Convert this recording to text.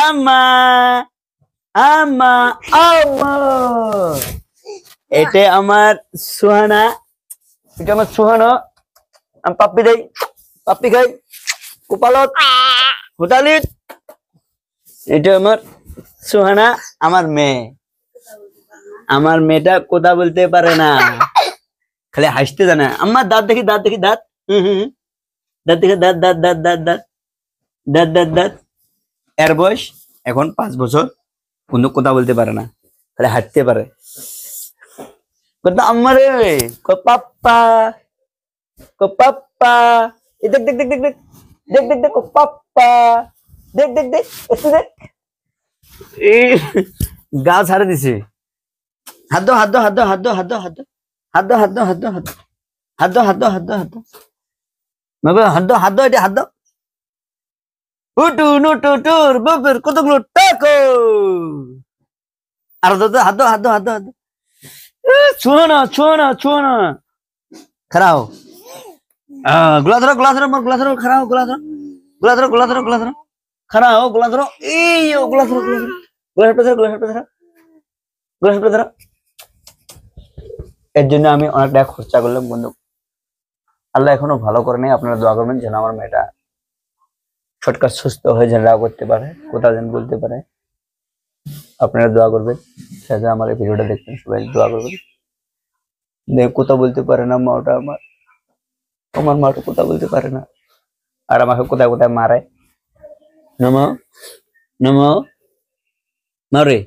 আম্মা আম্মা আম্মা। এটা আমার সুহানা, এটা আমার সুহানা। আমি পাপ্পি দেই, পাপ্পি খাই, কুপালত হোটালিত। এটা আমার সুহানা, আমার মেয়ে। আমার মেয়েটা কথা বলতে পারে না, খালি হাসতে জানে। আম্মা দাঁত দেখি, দাঁত দেখি, দাঁত। দাঁত দেখি, দাঁত দাঁত দাঁত দাঁত দাঁত দাঁত দাঁত দাঁত। এর বয়স এখন 5 বছর, কোনো কথা বলতে পারে না, খালি হাঁটতে পারে। আম্মা রে, পাপ্পা, পাপ্পা, দেখ দেখ দেখ দেখ দেখ দেখ দেখ দেখ পাপ্পা, দেখ দেখ দেখ একটু দেখ। গা ছাড়ে দিছে। হাত দো হাত দো হাত দো হাত দো হাত দো হাত দো হাত দো হাত দো হাত দো হাত দো হাত দো হাত দো হাত দো হাত দো হাত দো হাত দো, এটা হাত দো। উটু নুটু টুর বাপের কতগুলো টাকা। আর দাদা হাত দো হাত দো হাত দো হাত দো। ছুঁয়ো না ছুঁয়ো না ছুঁয়ো না। খারাও গোলা ধরো গোলা ধরো, মোর গোলা ধরো, খারাও গোলা ধরো, গোলা ধরো গোলা ধরো গোলা ধরো, খারাও গোলা ধরো। এই গোলা ধরো গোলা ধরো, গোলা হাতে ধরো, গোলা হাতে ধরো, গোলা হাতে ধরো। এর জন্য আমি অনেক টাকা খরচা করলাম বন্ধু। আল্লাহ এখনো ভালো করে নাই। আপনারা দোয়া করবেন যেন আমার মেয়েটা শর্টকাট সুস্থ হয়ে যেন রাগ করতে পারে, কোথাও যেন বলতে পারে। আপনারা দোয়া করবেন, সাথে আমার এই ভিডিওটা দেখবেন, সবাই দোয়া করবেন। কোথাও বলতে পারে না মাটা, আমার মাটা কোথাও বলতে পারে না, আর আমাকে কোথায় কোথায় মারে। নমো নমো মারে।